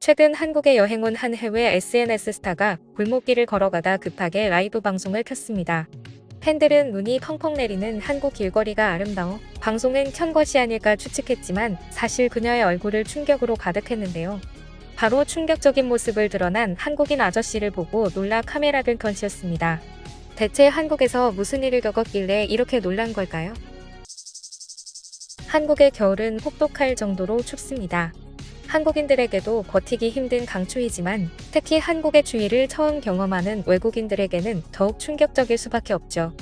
최근 한국에 여행 온 한 해외 SNS 스타가 골목길을 걸어가다 급하게 라이브 방송을 켰습니다. 팬들은 눈이 펑펑 내리는 한국 길거리가 아름다워 방송은 켠 것이 아닐까 추측했지만 사실 그녀의 얼굴을 충격으로 가득했는데요. 바로 충격적인 모습을 드러난 한국인 아저씨를 보고 놀라 카메라를 던졌습니다. 대체 한국에서 무슨 일을 겪었길래 이렇게 놀란 걸까요? 한국의 겨울은 혹독할 정도로 춥습니다. 한국인들에게도 버티기 힘든 강추위지만 특히 한국의 추위를 처음 경험하는 외국인들에게는 더욱 충격적일 수밖에 없죠.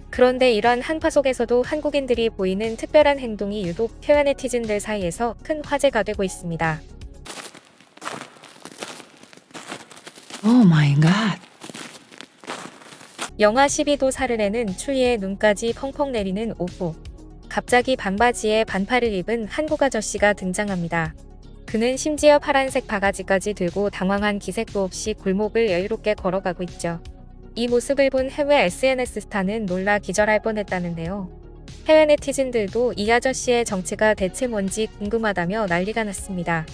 그런데 이런 한파 속에서도 한국인들이 보이는 특별한 행동이 유독 해외 네티즌들 사이에서 큰 화제가 되고 있습니다. Oh my god. 영하 12도 사르내는 추위에 눈까지 펑펑 내리는 오후. 갑자기 반바지에 반팔을 입은 한국 아저씨가 등장합니다. 그는 심지어 파란색 바가지까지 들고 당황한 기색도 없이 골목을 여유롭게 걸어가고 있죠. 이 모습을 본 해외 SNS 스타는 놀라 기절할 뻔했다는데요. 해외 네티즌들도 이 아저씨의 정체가 대체 뭔지 궁금하다며 난리가 났습니다.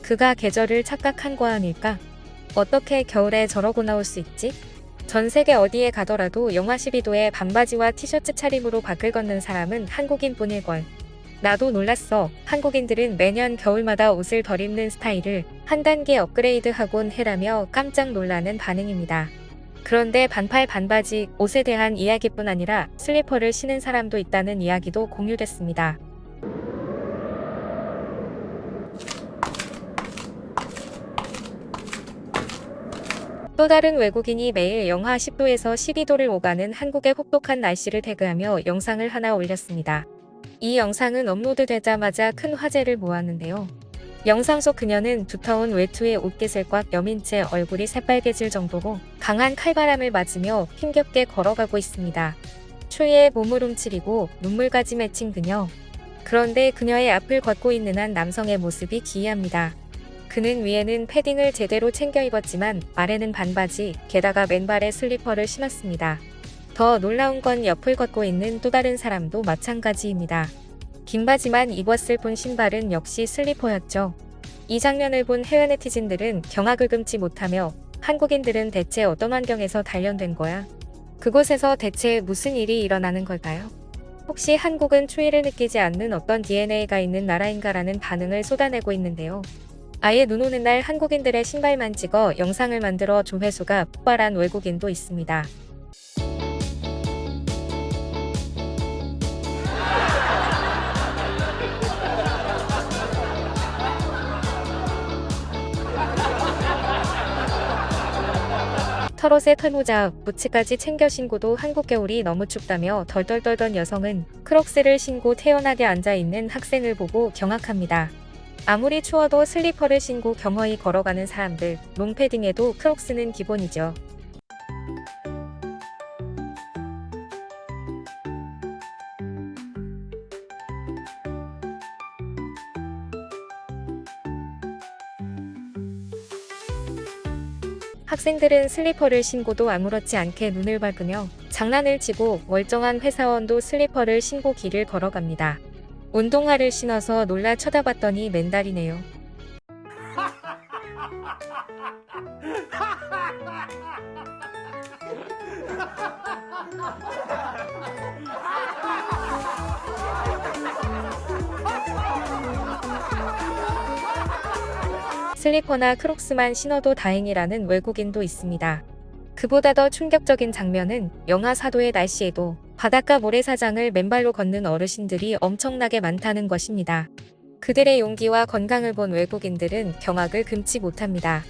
그가 계절을 착각한 거 아닐까? 어떻게 겨울에 저러고 나올 수 있지? 전 세계 어디에 가더라도 영하 12도에 반바지와 티셔츠 차림으로 밖을 걷는 사람은 한국인뿐일걸. 나도 놀랐어. 한국인들은 매년 겨울마다 옷을 덜 입는 스타일을 한 단계 업그레이드하곤 해라며 깜짝 놀라는 반응입니다. 그런데 반팔 반바지 옷에 대한 이야기뿐 아니라 슬리퍼를 신은 사람도 있다는 이야기도 공유됐습니다. 또 다른 외국인이 매일 영하 10도에서 12도를 오가는 한국의 혹독한 날씨를 태그하며 영상을 하나 올렸습니다. 이 영상은 업로드되자마자 큰 화제를 모았는데요. 영상 속 그녀는 두터운 외투에 옷깃을 꽉 여민 채 얼굴이 새빨개질 정도로 강한 칼바람을 맞으며 힘겹게 걸어가고 있습니다. 추위에 몸을 움츠리고 눈물까지 맺힌 그녀. 그런데 그녀의 앞을 걷고 있는 한 남성의 모습이 기이합니다. 그는 위에는 패딩을 제대로 챙겨 입었지만 아래는 반바지, 게다가 맨발에 슬리퍼를 신었습니다. 더 놀라운 건 옆을 걷고 있는 또 다른 사람도 마찬가지입니다. 긴 바지만 입었을 뿐 신발은 역시 슬리퍼였죠. 이 장면을 본 해외 네티즌들은 경악을 금치 못하며 한국인들은 대체 어떤 환경에서 단련된 거야? 그곳에서 대체 무슨 일이 일어나는 걸까요? 혹시 한국은 추위를 느끼지 않는 어떤 DNA가 있는 나라인가라는 반응을 쏟아내고 있는데요. 아예 눈 오는 날 한국인들의 신발만 찍어 영상을 만들어 조회수가 폭발한 외국인도 있습니다. 털옷에 털모자, 부츠까지 챙겨 신고도 한국 겨울이 너무 춥다며 덜덜 떨던 여성은 크록스를 신고 태연하게 앉아있는 학생을 보고 경악합니다. 아무리 추워도 슬리퍼를 신고 겸허히 걸어가는 사람들, 롱패딩에도 크록스는 기본이죠. 학생들은 슬리퍼를 신고도 아무렇지 않게 눈을 밟으며 장난을 치고 멀쩡한 회사원도 슬리퍼를 신고 길을 걸어갑니다. 운동화를 신어서 놀라 쳐다봤더니 맨발이네요. 슬리퍼나 크록스만 신어도 다행이라는 외국인도 있습니다. 그보다 더 충격적인 장면은 영하 4도의 날씨에도 바닷가 모래사장을 맨발로 걷는 어르신들이 엄청나게 많다는 것입니다. 그들의 용기와 건강을 본 외국인들은 경악을 금치 못합니다.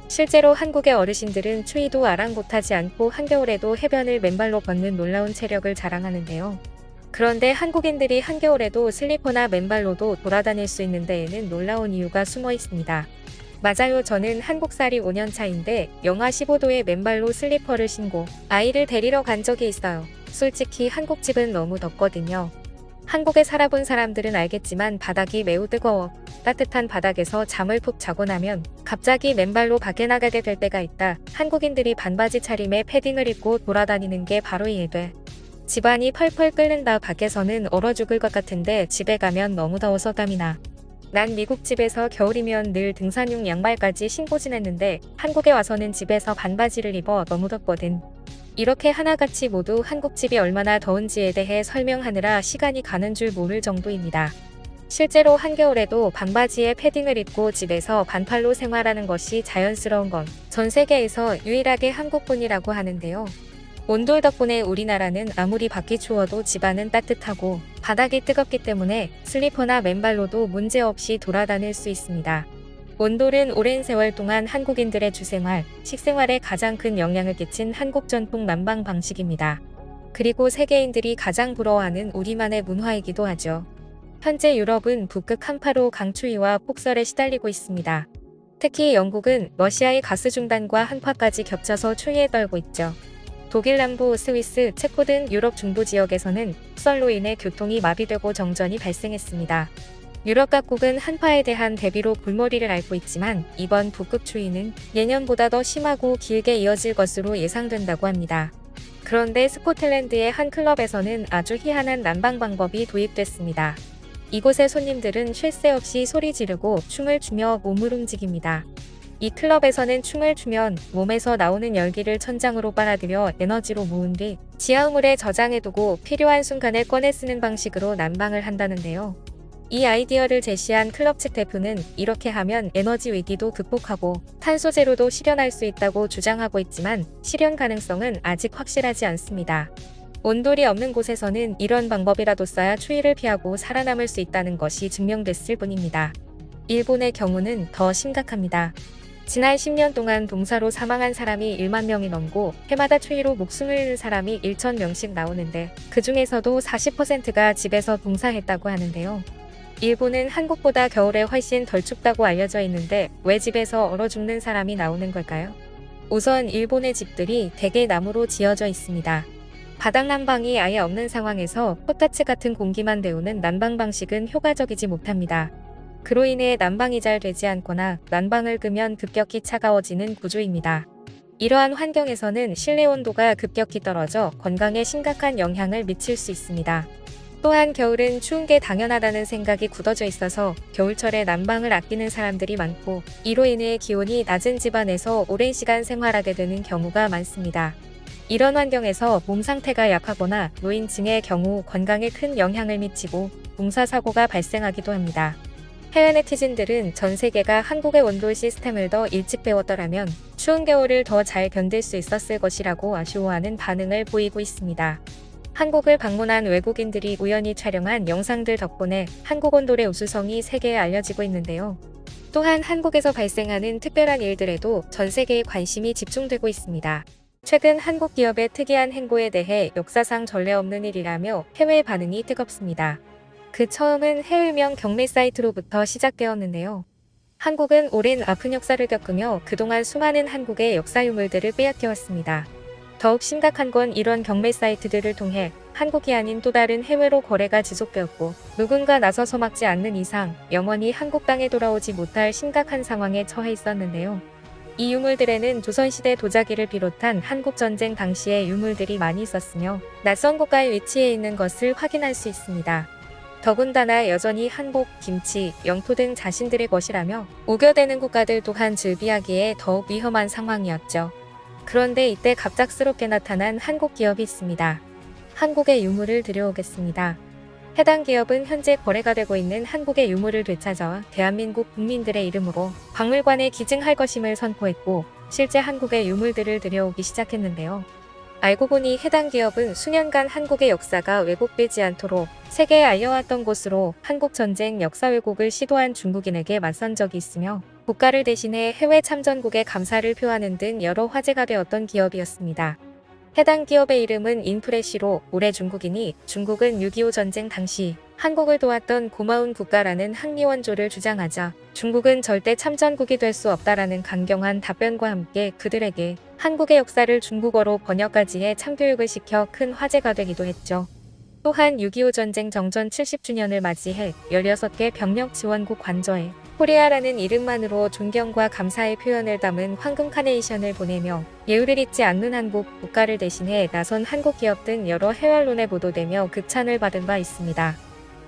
실제로 한국의 어르신들은 추위도 아랑곳하지 않고 한겨울에도 해변을 맨발로 걷는 놀라운 체력을 자랑하는데요. 그런데 한국인들이 한겨울에도 슬리퍼나 맨발로도 돌아다닐 수 있는 데에는 놀라운 이유가 숨어 있습니다. 맞아요. 저는 한국살이 5년 차인데 영하 15도에 맨발로 슬리퍼를 신고 아이를 데리러 간 적이 있어요. 솔직히 한국집은 너무 덥거든요. 한국에 살아본 사람들은 알겠지만 바닥이 매우 뜨거워 따뜻한 바닥에서 잠을 푹 자고 나면 갑자기 맨발로 밖에 나가게 될 때가 있다. 한국인들이 반바지 차림에 패딩을 입고 돌아다니는 게 바로 이해돼. 집안이 펄펄 끓는다. 밖에서는 얼어 죽을 것 같은데 집에 가면 너무 더워서 땀이 나. 난 미국 집에서 겨울이면 늘 등산용 양말까지 신고 지냈는데 한국에 와서는 집에서 반바지를 입어 너무 덥거든. 이렇게 하나같이 모두 한국 집이 얼마나 더운지에 대해 설명하느라 시간이 가는 줄 모를 정도입니다. 실제로 한겨울에도 반바지에 패딩을 입고 집에서 반팔로 생활하는 것이 자연스러운 건 전 세계에서 유일하게 한국뿐이라고 하는데요. 온돌 덕분에 우리나라는 아무리 밖이 추워도 집안은 따뜻하고 바닥이 뜨겁기 때문에 슬리퍼나 맨발로도 문제없이 돌아다닐 수 있습니다. 온돌은 오랜 세월 동안 한국인들의 주생활, 식생활에 가장 큰 영향을 끼친 한국 전통 난방 방식입니다. 그리고 세계인들이 가장 부러워하는 우리만의 문화이기도 하죠. 현재 유럽은 북극 한파로 강추위와 폭설에 시달리고 있습니다. 특히 영국은 러시아의 가스 중단과 한파까지 겹쳐서 추위에 떨고 있죠. 독일 남부, 스위스, 체코 등 유럽 중부 지역에서는 폭설로 인해 교통이 마비되고 정전이 발생했습니다. 유럽 각국은 한파에 대한 대비로 골머리를 앓고 있지만 이번 북극 추위는 예년보다 더 심하고 길게 이어질 것으로 예상된다고 합니다. 그런데 스코틀랜드의 한 클럽에서는 아주 희한한 난방 방법이 도입됐습니다. 이곳의 손님들은 쉴 새 없이 소리 지르고 춤을 추며 몸을 움직입니다. 이 클럽에서는 춤을 추면 몸에서 나오는 열기를 천장으로 빨아들여 에너지로 모은 뒤 지하우물에 저장해두고 필요한 순간에 꺼내 쓰는 방식으로 난방을 한다는데요. 이 아이디어를 제시한 클럽 측 대표는 이렇게 하면 에너지 위기도 극복하고 탄소 제로도 실현할 수 있다고 주장하고 있지만 실현 가능성은 아직 확실하지 않습니다. 온돌이 없는 곳에서는 이런 방법이라도 써야 추위를 피하고 살아남을 수 있다는 것이 증명됐을 뿐입니다. 일본의 경우는 더 심각합니다. 지난 10년 동안 동사로 사망한 사람이 1만 명이 넘고 해마다 추위로 목숨을 잃는 사람이 1,000명씩 나오는데 그 중에서도 40%가 집에서 동사했다고 하는데요. 일본은 한국보다 겨울에 훨씬 덜 춥다고 알려져 있는데 왜 집에서 얼어 죽는 사람이 나오는 걸까요? 우선 일본의 집들이 대개 나무로 지어져 있습니다. 바닥 난방이 아예 없는 상황에서 코타츠 같은 공기만 데우는 난방 방식은 효과적이지 못합니다. 그로 인해 난방이 잘 되지 않거나 난방을 끄면 급격히 차가워지는 구조입니다. 이러한 환경에서는 실내 온도가 급격히 떨어져 건강에 심각한 영향을 미칠 수 있습니다. 또한 겨울은 추운 게 당연하다는 생각이 굳어져 있어서 겨울철에 난방을 아끼는 사람들이 많고 이로 인해 기온이 낮은 집안에서 오랜 시간 생활하게 되는 경우가 많습니다. 이런 환경에서 몸 상태가 약하거나 노인층의 경우 건강에 큰 영향을 미치고 동사사고가 발생하기도 합니다. 해외 네티즌들은 전 세계가 한국의 온돌 시스템을 더 일찍 배웠더라면 추운 겨울을 더 잘 견딜 수 있었을 것이라고 아쉬워하는 반응을 보이고 있습니다. 한국을 방문한 외국인들이 우연히 촬영한 영상들 덕분에 한국 온돌의 우수성이 세계에 알려지고 있는데요. 또한 한국에서 발생하는 특별한 일들에도 전 세계의 관심이 집중되고 있습니다. 최근 한국 기업의 특이한 행보에 대해 역사상 전례 없는 일이라며 해외 반응이 뜨겁습니다. 그 처음은 해외명 경매 사이트로부터 시작되었는데요. 한국은 오랜 아픈 역사를 겪으며 그동안 수많은 한국의 역사 유물들을 빼앗겨왔습니다. 더욱 심각한 건 이런 경매 사이트들을 통해 한국이 아닌 또 다른 해외로 거래가 지속되었고 누군가 나서서 막지 않는 이상 영원히 한국 땅에 돌아오지 못할 심각한 상황에 처해 있었는데요. 이 유물들에는 조선시대 도자기를 비롯한 한국전쟁 당시의 유물들이 많이 있었으며 낯선 국가에 위치해 있는 것을 확인할 수 있습니다. 더군다나 여전히 한복, 김치, 영토 등 자신들의 것이라며 우겨대는 국가들 또한 즐비하기에 더욱 위험한 상황이었죠. 그런데 이때 갑작스럽게 나타난 한국 기업이 있습니다. 한국의 유물을 들여오겠습니다. 해당 기업은 현재 거래가 되고 있는 한국의 유물을 되찾아 대한민국 국민들의 이름으로 박물관에 기증할 것임을 선포했고 실제 한국의 유물들을 들여오기 시작했는데요. 알고 보니 해당 기업은 수년간 한국의 역사가 왜곡되지 않도록 세계에 알려왔던 곳으로 한국 전쟁 역사 왜곡을 시도한 중국인에게 맞선 적이 있으며 국가를 대신해 해외 참전국에 감사를 표하는 등 여러 화제가 되었던 기업이었습니다. 해당 기업의 이름은 인프레시로 올해 중국인이 중국은 6.25 전쟁 당시 한국을 도왔던 고마운 국가라는 항리원조를 주장하자 중국은 절대 참전국이 될 수 없다라는 강경한 답변과 함께 그들에게 한국의 역사를 중국어로 번역까지 해 참교육을 시켜 큰 화제가 되기도 했죠. 또한 6.25 전쟁 정전 70주년을 맞이해 16개 병력 지원국 관저에 코리아라는 이름만으로 존경과 감사의 표현을 담은 황금 카네이션을 보내며 예우를 잊지 않는 한국 국가를 대신해 나선 한국 기업 등 여러 해외 언론에 보도되며 극찬을 받은 바 있습니다.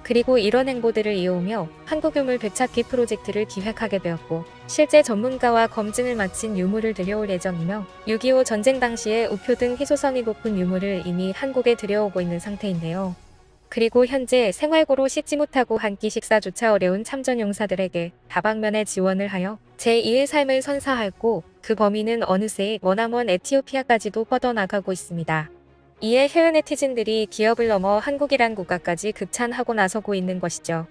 그리고 이런 행보들을 이어오며 한국 유물 되찾기 프로젝트를 기획하게 되었고 실제 전문가와 검증을 마친 유물을 들여올 예정이며 6.25 전쟁 당시에 우표 등 희소성이 높은 유물을 이미 한국에 들여오고 있는 상태인데요. 그리고 현재 생활고로 씻지 못하고 한 끼 식사조차 어려운 참전용사들에게 다방면의 지원을 하여 제2의 삶을 선사하였고 그 범위는 어느새 머나먼 에티오피아까지도 뻗어나가고 있습니다. 이에 해외 네티즌들이 기업을 넘어 한국이란 국가까지 극찬하고 나서고 있는 것이죠.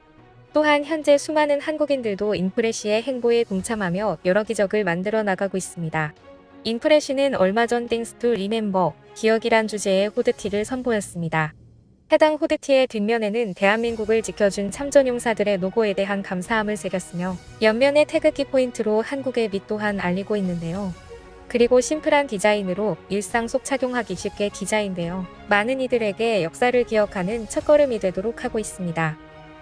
또한 현재 수많은 한국인들도 인프레시의 행보에 동참하며 여러 기적을 만들어 나가고 있습니다. 인프레시는 얼마 전 땡스 투 리멤버, 기억이란 주제의 후드티를 선보였습니다. 해당 후드티의 뒷면에는 대한민국을 지켜준 참전용사들의 노고에 대한 감사함을 새겼으며 옆면의 태극기 포인트로 한국의 빛 또한 알리고 있는데요. 그리고 심플한 디자인으로 일상 속 착용하기 쉽게 디자인되어 많은 이들에게 역사를 기억하는 첫걸음이 되도록 하고 있습니다.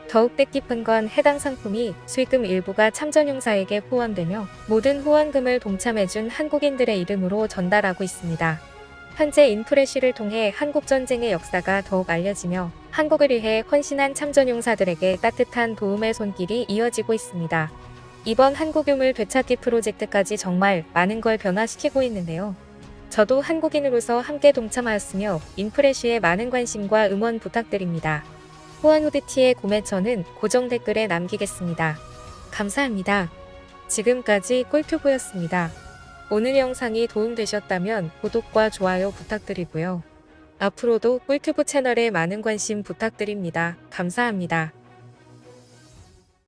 더욱 뜻깊은 건 해당 상품이 수익금 일부가 참전용사에게 후원되며 모든 후원금을 동참해준 한국인들의 이름으로 전달하고 있습니다. 현재 인프레시를 통해 한국전쟁의 역사가 더욱 알려지며 한국을 위해 헌신한 참전용사들에게 따뜻한 도움의 손길이 이어지고 있습니다. 이번 한국유물 되찾기 프로젝트까지 정말 많은 걸 변화시키고 있는데요. 저도 한국인으로서 함께 동참하였으며 인프레시에 많은 관심과 응원 부탁드립니다. 후원 후드티의 구매처는 고정 댓글에 남기겠습니다. 감사합니다. 지금까지 꿀튜브였습니다. 오늘 영상이 도움되셨다면 구독과 좋아요 부탁드리고요. 앞으로도 꿀튜브 채널에 많은 관심 부탁드립니다. 감사합니다.